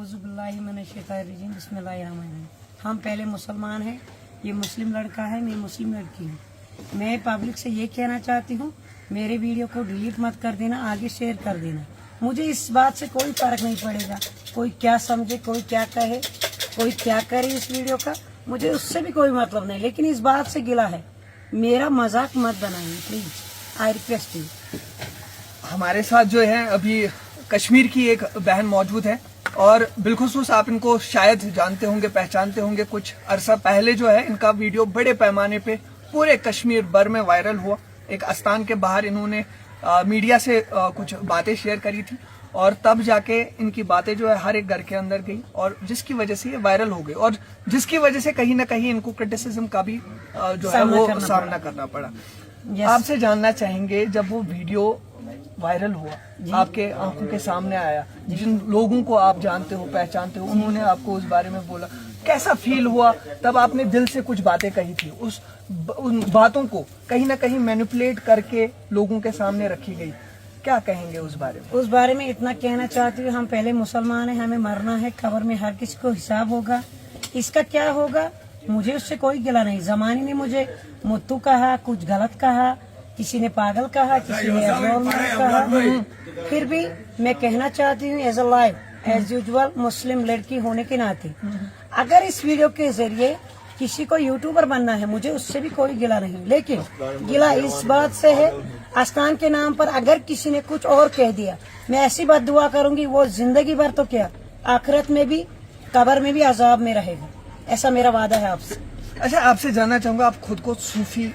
औज़ुबिल्लाहिमिनश्शैतानिर्रजीम बिस्मिल्लाहिर्रहमानिर्रहीम। हम पहले मुसलमान हैं, ये मुस्लिम लड़का है, मैं मुस्लिम लड़की हूँ। मैं पब्लिक से ये कहना चाहती हूँ, मेरे वीडियो को डिलीट मत कर देना, आगे शेयर कर देना। मुझे इस बात से कोई फर्क नहीं पड़ेगा, कोई क्या समझे, कोई क्या कहे, कोई क्या करे इस वीडियो का, मुझे उससे भी कोई मतलब नहीं। लेकिन इस बात से गिला है, मेरा मजाक मत बनाइए प्लीज, आई रिक्वेस्ट यू। हमारे साथ जो है अभी कश्मीर की एक बहन मौजूद है और बिलखुसूस आप इनको शायद जानते होंगे, पहचानते होंगे। कुछ अरसा पहले जो है इनका वीडियो बड़े पैमाने पे पूरे कश्मीर भर में वायरल हुआ। एक आस्थान के बाहर इन्होंने मीडिया से कुछ बातें शेयर करी थी और तब जाके इनकी बातें जो है हर एक घर के अंदर गई और जिसकी वजह से ये वायरल हो गई और जिसकी वजह से कहीं ना कहीं इनको क्रिटिसिज्म का भी जो है वो सामना करना पड़ा। आपसे जानना चाहेंगे, जब वो वीडियो वायरल हुआ, आपके आंखों के सामने आया, जिन लोगों को आप जानते हो, पहचानते हो, उन्होंने आपको उस बारे में बोला, कैसा फील हुआ? तब आपने दिल से कुछ बातें कही थी, उन बातों को कहीं ना कहीं मैनिपुलेट करके लोगों के सामने रखी गई, क्या कहेंगे उस बारे में? उस बारे में इतना कहना चाहती हूँ, हम पहले मुसलमान हैं, हमें मरना है, कब्र में हर किसी को हिसाब होगा। इसका क्या होगा, मुझे उससे कोई गिला नहीं। जमाने ने मुझे मुत्तू कहा, कुछ गलत कहा, किसी ने पागल कहा, किसी ने एब्नॉर्मल कहा, फिर भी मैं कहना चाहती हूँ as a life, as usual Muslim लड़की होने के नाते, अगर इस वीडियो के जरिए किसी को यूट्यूबर बनना है, मुझे उससे भी कोई गिला नहीं। लेकिन गिला इस बात से है, आस्थान के नाम पर अगर किसी ने कुछ और कह दिया, मैं ऐसी बात दुआ करूंगी, वो जिंदगी भर तो क्या, आखिरत में भी, कब्र में भी अजाब में रहेगा। ऐसा मेरा वादा है आपसे। अच्छा, आपसे जानना चाहूंगा, आप खुद को सूफी,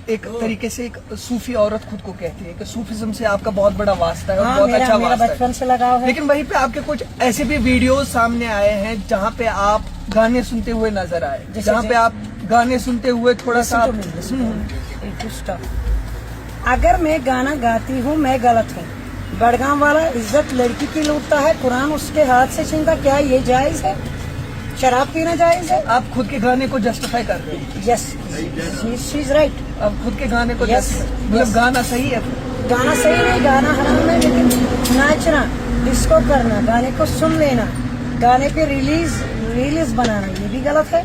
एक तरीके से एक सूफी औरत खुद को कहती है कि सूफिज्म से आपका बहुत बड़ा वास्ता है और बहुत अच्छा वास्ता है, बचपन से लगाव है। लेकिन वहीं पे आपके कुछ ऐसे भी वीडियोस सामने आए हैं जहाँ पे आप गाने सुनते हुए नजर आए, जहाँ पे आप गाने सुनते हुए थोड़ा सा अगर मैं गाना गाती हूँ, मैं गलत हूँ। बड़गांव वाला इज्जत लड़की की लूटता है, कुरान उसके हाथ से छीनता, क्या ये जायज है? शराब पीना जायज है? आप खुद के गाने को जस्टिफाई कर रहे हैं? Yes, she is right. आप खुद के गाने को मतलब गाना सही है? गाना सही नहीं, गाना हराम है, लेकिन नाचना, डिस्को करना, गाने को सुन लेना, गाने पे रिलीज बनाना, ये भी गलत है।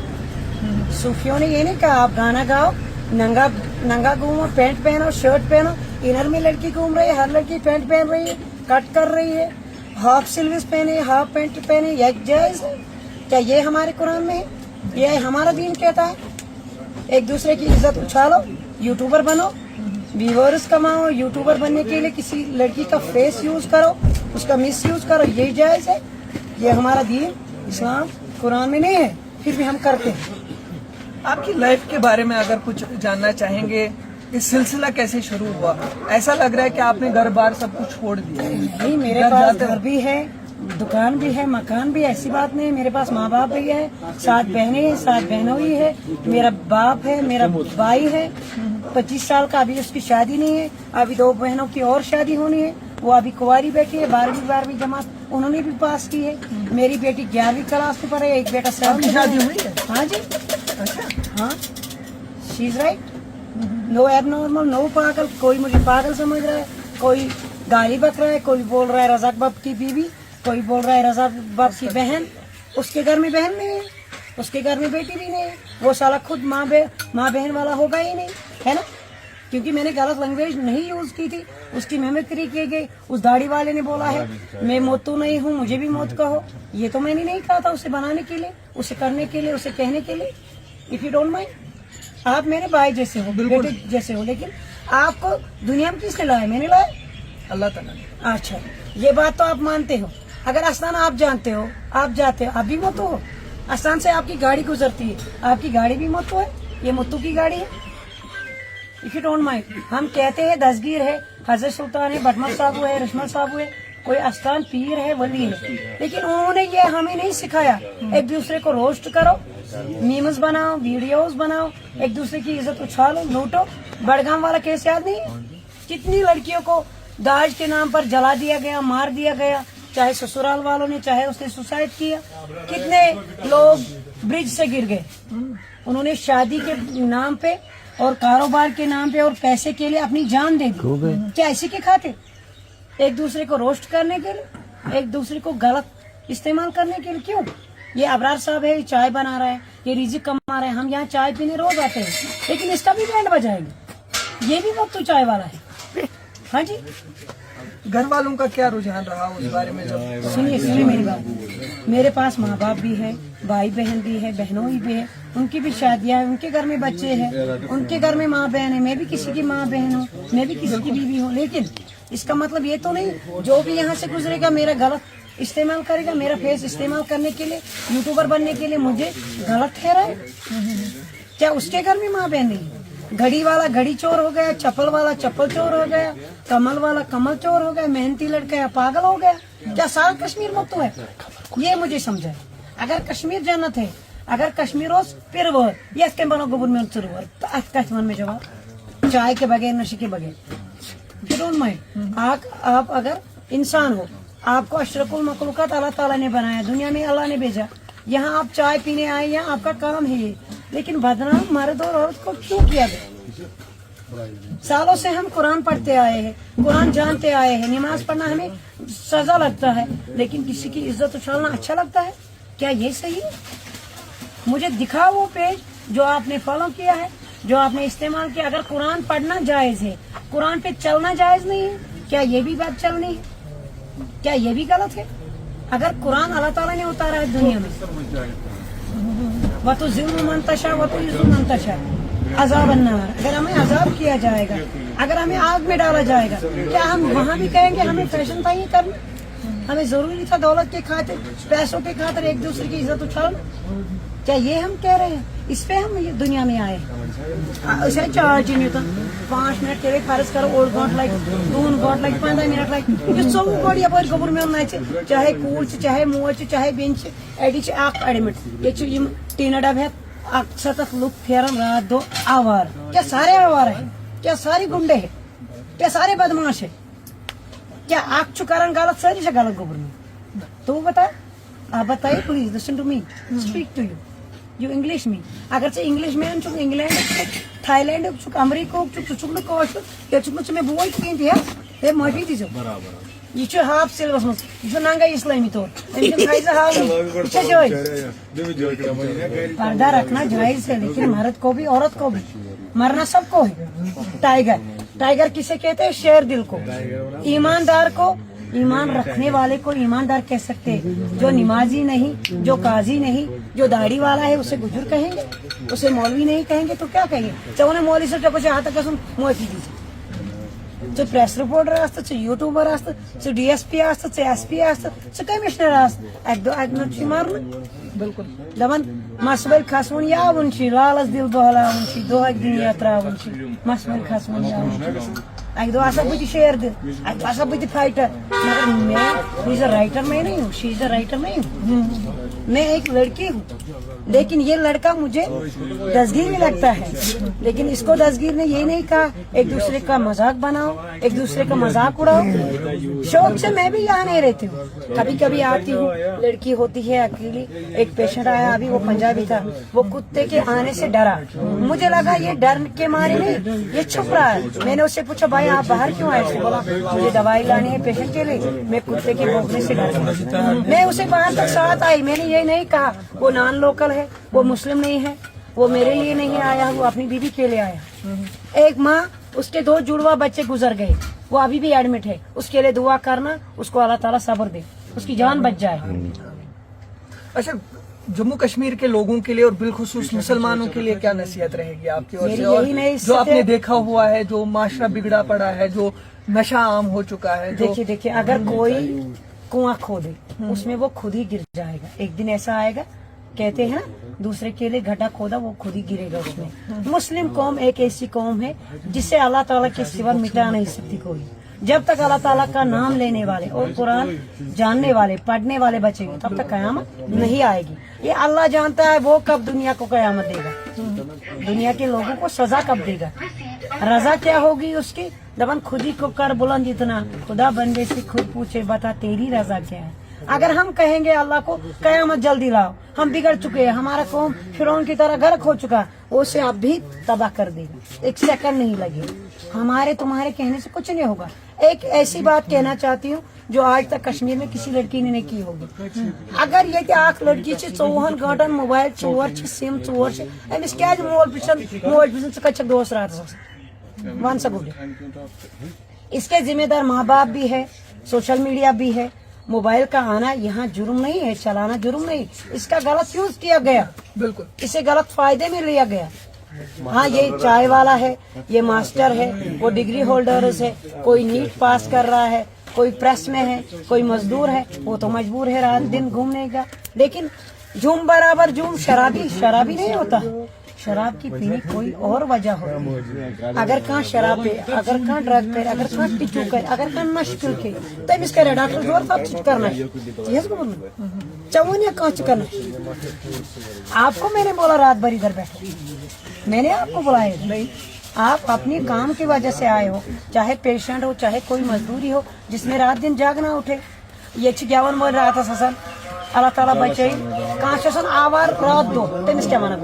सूफियों ने ये नहीं कहा आप गाना गाओ, नंगा घूमो, पैंट पहनो, शर्ट पहनो। इनर में लड़की घूम रही है, हर लड़की पैंट पहन रही है, कट कर रही है, हाफ स्लीव्स पहने, हाफ पैंट पहने, यह जायज है? क्या ये हमारे कुरान में है? ये हमारा दीन कहता है? एक दूसरे की इज्जत उछालो, यूट्यूबर बनो, व्यूअर्स कमाओ, यूट्यूबर बनने के लिए किसी लड़की का फेस यूज करो, उसका मिस यूज करो, ये जायज है? ये हमारा दीन इस्लाम कुरान में नहीं है, फिर भी हम करते हैं। आपकी लाइफ के बारे में अगर कुछ जानना चाहेंगे, ये सिलसिला कैसे शुरू हुआ? ऐसा लग रहा है कि आपने घर बार सब कुछ छोड़ दिया। नहीं, मेरे पास घर भी है, दुकान भी है, मकान भी, ऐसी बात नहीं। मेरे पास माँ बाप भी है, 7 बहनें हैं, 7 बहनों ही है, मेरा बाप है, मेरा भाई है, 25 साल का, अभी उसकी शादी नहीं है, अभी 2 बहनों की और शादी होनी है, वो अभी कुंवारी बैठी है, 12वीं जमात उन्होंने भी पास की है। मेरी बेटी 11वीं क्लास में पढ़े, एक बेटा 7वीं शादी हुई है? हाँ जी, अच्छा, हाँ, she is right. No abnormal, no पागल। कोई मुझे पागल समझ रहा है, कोई गाली बक रहा है, कोई बोल रहा है रज़ाक बाप की बीवी, कोई बोल रहा है रज़ाक बाप की बहन। उसके घर में बहन नहीं है, उसके घर में बेटी भी नहीं है, वो साला खुद माँ बहन वाला होगा ही नहीं, है ना? क्योंकि मैंने गलत लैंग्वेज नहीं यूज की थी, उसकी मिमिक्री की गई। उस दाढ़ी वाले ने बोला है मैं मोतू नहीं हूँ, मुझे भी मौत कहो, ये तो मैंने नहीं कहा था उसे बनाने के लिए, उसे करने के लिए, उसे कहने के लिए। इफ यू डोंट माइंड, आप मेरे भाई जैसे हो, बेटे जैसे हो, लेकिन आपको दुनिया में किसने लाया? मैंने लाया, अल्लाह ताला ने। अच्छा, ये बात तो आप मानते हो। अगर आस्थान आप जानते हो, आप जाते हो, आप भी मोतू हो। आस्थान से आपकी गाड़ी गुजरती है, आपकी गाड़ी भी मोतू है, ये मोतू की गाड़ी है। इफ यू डोंट माइंड, हम कहते हैं दस्तगीर है, हजरत सुल्तान है, भटमल साहब है, रश्मल साहब है, कोई आस्थान पीर है, वली है, लेकिन उन्होंने ये हमें नहीं सिखाया। एक दूसरे को रोस्ट करो, मीम्स बनाओ, वीडियोस बनाओ, एक दूसरे की इज्जत उछालो, लूटो। बड़गांव वाला केस याद नहीं? कितनी लड़कियों को दाज के नाम पर जला दिया गया, मार दिया गया, चाहे ससुराल वालों ने, चाहे उसने सुसाइड किया। कितने लोग ब्रिज से गिर गए, उन्होंने शादी के नाम पे और कारोबार के नाम पे और पैसे के लिए अपनी जान दे दी। क्या इसी के खातिर? एक दूसरे को रोस्ट करने के लिए, एक दूसरे को गलत इस्तेमाल करने के लिए क्यों? ये अबरार साहब है, चाय बना रहा है, ये रिजिक कमा रहा है, हम यहाँ चाय पीने रोज आते हैं, लेकिन इसका भी बैंड बजाएंगे। ये भी वक्त तो चाय वाला है। हाँ जी, घर वालों का क्या रुझान रहा उस बारे में? जब सुनिए मेरी बात, मेरे पास माँ बाप भी है, भाई बहन भी है, बहनों भी है, उनकी भी शादियां हैं, उनके घर में बच्चे हैं, उनके घर में माँ बहन है, मैं भी किसी की माँ बहन हूँ, मैं भी किसी की बीवी हूँ। लेकिन इसका मतलब ये तो नहीं जो भी यहाँ से गुजरेगा मेरा गलत इस्तेमाल करेगा, मेरा फेस इस्तेमाल करने के लिए, यूट्यूबर बनने के लिए मुझे गलत ठहराए। क्या उसके घर में माँ बहन नहीं? घड़ी वाला घड़ी चोर हो गया, चप्पल वाला चप्पल चोर हो गया, कमल वाला कमल चोर हो गया, मेहनती लड़का पागल हो गया। क्या सारा कश्मीर मुक्त है? ये मुझे समझाए। अगर कश्मीर जन्नत है, अगर कश्मीर हो फिर वो ये के बनो गवर्नमेंट शुरू में जवाब चाय के बगैर, नशे के बगैर। डोंट माइंड आप अगर इंसान हो, आपको अशरफुल मखलूकात अल्लाह ताला ने बनाया, दुनिया में अल्लाह ने भेजा, यहाँ आप चाय पीने आए, यहाँ आपका काम है ये, लेकिन बदनाम मर्द और औरत को क्यों किया गया? सालों से हम कुरान पढ़ते आए हैं, कुरान जानते आए हैं, नमाज पढ़ना हमें सजा लगता है, लेकिन किसी की इज्जत उछालना अच्छा लगता है? क्या ये सही है? मुझे दिखाओ वो पेज जो आपने फॉलो किया है, जो आपने इस्तेमाल किया। अगर कुरान पढ़ना जायज है, कुरान पे चलना जायज नहीं है, क्या ये भी बात चलनी है? क्या ये भी गलत है? अगर कुरान अल्लाह ताला ने उतारा है दुनिया में, वतो ज़िल्लु मन तशा वतो युज़्ज़ु मन तशा, अज़ाब अन्नार, अगर हमें अजाब किया जाएगा, अगर हमें आग में डाला जाएगा, क्या हम वहाँ भी कहेंगे हमें फैशन था ये करना? हमें जरूरी था दौलत के खातिर, पैसों के खातिर एक दूसरे की इज्जत उछालना? क्या ये हम कह रहे हैं? इस पे हम ये दुनिया में आए उसे चार्ज नहीं होता 5 मिनट के लिए खर्च करो और got like 2 got like 15 minute like ये सब गोड़ यपर गोबर में चाहे कूल चाहे मोच चाहे बेंच एडी एडमिट ये टीन डब है सतत लुक फेरन रात दो आवार। क्या सारे आवार है? क्या सारी गुंडे है? क्या सारे बदमाश है? क्या आप चुकारण गलत सारी से गलत गोबर में? तो बता, आप बताइए please, listen to me, speak to you English में। अगर से इंग्लिश में चुक इंग्लैंड थाईलैंड चुक अमेरिका चुक चुक न कोश या चुक न में बोल की दिया ये माफी दीजो बराबर ये छ हाफ सिलेबस में ये नंगा इस्लामी तौर लेकिन खाइजा हाफ अच्छा जायज पर्दा रखना जायज है, लेकिन मर्द को भी औरत को भी मरना सबको है। टाइगर किसे कहते हैं? शेर दिल को। ईमानदार को, ईमान रखने वाले को ईमानदार कह सकते हैं। जो नमाजी नहीं, जो काजी नहीं, जो दाढ़ी वाला है उसे गुजर कहेंगे, उसे मौलवी नहीं कहेंगे तो क्या कहेंगे? चाहे मौलवी से जब हाथ कसम मोती दीजिए चे प्रेस रिपोर्टर असतं, चे यूट्यूबर असतं, चे डीएसपी असतं, चे एसपी असतं, चे कमिशनर असतं, एक मारलं बिल्कुल दमन मसबल खसवन या वंशी लालच दिल बहला वंशी दो एक दिन यात्रा वंशी मसबल खसवन या एक दो आशा बुद्धि शेयर दिल एक आशा बुद्धि फाइटर। मगर मैं शी इज अ राइटर मैं नहीं हूँ, शी इज अ राइटर नहीं हूँ, मैं एक लड़की हूँ। लेकिन ये लड़का मुझे दसगीर में लगता है, लेकिन इसको दसगीर ने ये नहीं कहा एक दूसरे का मजाक बनाओ, एक दूसरे का मजाक उड़ाओ। शौक से मैं भी यहाँ नहीं रहती हूँ, कभी कभी आती हूँ, लड़की होती है अकेली। एक पेशेंट आया अभी, वो पंजाबी था, वो कुत्ते के आने से डरा, मुझे लगा ये डर के मारे नहीं ये छुप रहा है। मैंने उससे पूछा भाई आप बाहर क्यों आए? उसने बोला मुझे दवाई लानी है पेशेंट के लिए, मैं कुत्ते के भौंकने से डर गया। मैं उसे बाहर तक साथ आई, मैंने ये नहीं कहा वो नॉन लोकल है, वो मुस्लिम नहीं है, वो मेरे लिए नहीं आया, वो अपनी बीवी के लिए आया। एक माँ उसके 2 जुड़वा बच्चे गुजर गए, वो अभी भी एडमिट है, उसके लिए दुआ करना, उसको अल्लाह ताला सब्र दे, उसकी जान बच जाए। अच्छा, जम्मू कश्मीर के लोगों के लिए और बिलखुसूस मुसलमानों के लिए क्या नसीहत रहेगी आपकी ओर से? और जो आपने देखा हुआ है, जो माशरा बिगड़ा पड़ा है, जो नशा आम हो चुका है, देखिए अगर कोई कुआं खोदे उसमें वो खुद ही गिर जाएगा। एक दिन ऐसा आएगा, कहते हैं ना दूसरे के लिए गड्ढा खोदा वो खुद ही गिरेगा उसमें। मुस्लिम कौम एक ऐसी कौम है जिसे अल्लाह ताला के सिवा मिटा नहीं सकती कोई। जब तक अल्लाह ताला का नाम लेने वाले और कुरान जानने वाले पढ़ने वाले बचेंगे तब तक कयामत नहीं आएगी। ये अल्लाह जानता है वो कब दुनिया को कयामत देगा, दुनिया के लोगों को सजा कब देगा, रजा क्या होगी उसकी। दबन खुद ही को कर बुलंद इतना, खुदा बंदे से खुद पूछे बता तेरी रजा क्या है। अगर हम कहेंगे अल्लाह को कयामत जल्दी लाओ, हम बिगड़ चुके हैं, हमारा कौम फिरौन की तरह गर्क हो चुका, उसे अब भी तबाह कर देगा, एक सेकंड नहीं लगेगा। हमारे तुम्हारे कहने से कुछ नहीं होगा। एक ऐसी बात कहना चाहती हूँ जो आज तक कश्मीर में किसी लड़की ने नहीं की होगी। अगर ये अख लड़की 24 घंटन मोबाइल चोर सिम चोर अमिस क्या मोल पिछन च कत दोस रात वन सा गुड, इसके जिम्मेदार माँ बाप भी है, सोशल मीडिया भी है। मोबाइल का आना यहाँ जुर्म नहीं है, चलाना जुर्म नहीं, इसका गलत यूज किया गया, बिल्कुल इसे गलत फायदे में लिया गया। हाँ, ये चाय वाला है, ये मास्टर है, वो डिग्री होल्डर्स है, कोई नीट पास कर रहा है, कोई प्रेस में है, कोई मजदूर है, वो तो मजबूर है रात दिन घूमने का। लेकिन झूम बराबर झूम शराबी नहीं होता। शराब की पीने कोई और वजह हो, अगर कहाँ शराब पे, अगर कहाँ ड्रग पे, अगर कहाँ टिचू करे, अगर कहाँ नशे के, तब इसका डॉक्टर जोर सब चीज करना है चवन या कहाँ करना है। आपको मैंने बोला रात भर इधर बैठे, मैंने आपको बुलाया नहीं, आप अपनी काम की वजह से आए हो, चाहे पेशेंट हो, चाहे कोई मजदूरी हो जिसमें रात दिन जागना उठे। ये ग्यावन बोल रहा था ससन अल्लाह ताला बचे कहाँ आवार रात दो तमिस क्या वन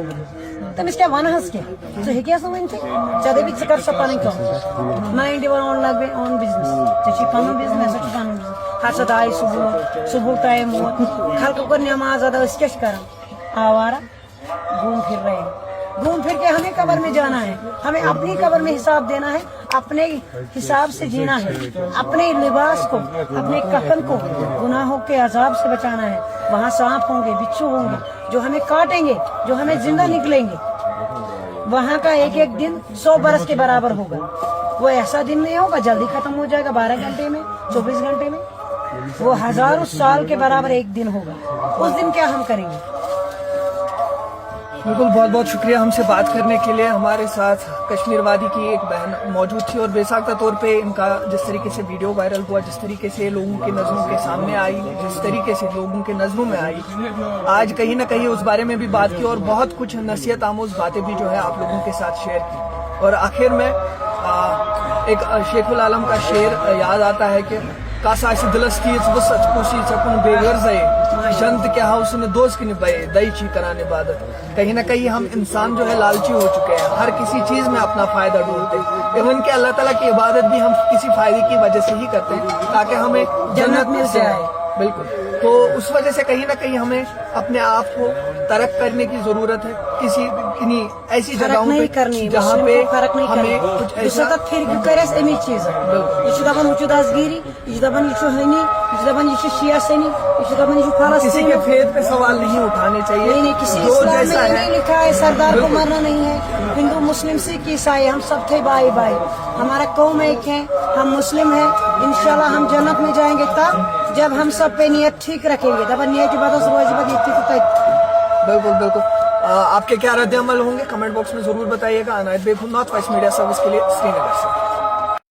तमिस क्या वन हस क्या हाँ वन चदे भी कर पन कम माइंड ओन लग ओन बिजनेस पन बिजनेस पन हसद आय सुबह टाइम खल्क को नमाज अदा क्या आवारा घूम फिर रहे हैं। घूम फिर के हमें कब्र में जाना है, हमें अपनी कब्र में हिसाब देना है, अपने हिसाब से जीना है, अपने लिबास को, अपने कफन को गुनाहों के अजाब से बचाना है। वहाँ सांप होंगे, बिच्छू होंगे जो हमें काटेंगे, जो हमें जिंदा निकलेंगे। वहाँ का एक एक दिन 100 बरस के बराबर होगा। वो ऐसा दिन नहीं होगा जल्दी खत्म हो जाएगा 12 घंटे में, 24 घंटे में, वो हजारों साल के बराबर एक दिन होगा। उस दिन क्या हम करेंगे? बिल्कुल, बहुत बहुत शुक्रिया हमसे बात करने के लिए। हमारे साथ कश्मीर वादी की एक बहन मौजूद थी और बेसाख्ता तौर पे इनका जिस तरीके से वीडियो वायरल हुआ, जिस तरीके से लोगों की नज़रों के सामने आई, जिस तरीके से लोगों के नज़रों में आई, आज कहीं ना कहीं उस बारे में भी बात की और बहुत कुछ नसीहत आमोज बातें भी जो है आप लोगों के साथ शेयर की। और आखिर में एक शेखुल आलम का शेर याद आता है कि कासा दिलस की वो सच कुशी चकुन बेगर्ज जंत क्या उसने दोस्त की निभाई दई ची कराने इबादत। कहीं ना कहीं हम इंसान जो है लालची हो चुके हैं, हर किसी चीज में अपना फायदा ढूंढते हैं। इवन के अल्लाह ताला की इबादत भी हम किसी फायदे की वजह से ही करते हैं ताकि हमें जन्नत मिल जाए। बिल्कुल, तो उस वजह से कहीं ना कहीं हमें अपने आप को तरक करने की जरूरत है, किसी ऐसी जगहों पे जहाँ पे हमें कुछ ऐसा किसी के फेद पे सवाल नहीं उठाने चाहिए। नहीं, किसी इस्लाम में नहीं लिखा है सरदार को मरना नहीं है। हिंदू मुस्लिम सिख ईसाई हम सब थे भाई भाई, हमारा कौम एक है, हम मुस्लिम हैं। इंशाल्लाह हम जन्नत में जाएंगे तब जब हम सब पे नियत ठीक रखेंगे। बिल्कुल बिल्कुल। आपके क्या रद्द अमल होंगे कमेंट बॉक्स में जरूर बताइएगा। Inayat Baig, North West Media Service के लिए श्रीनगर से।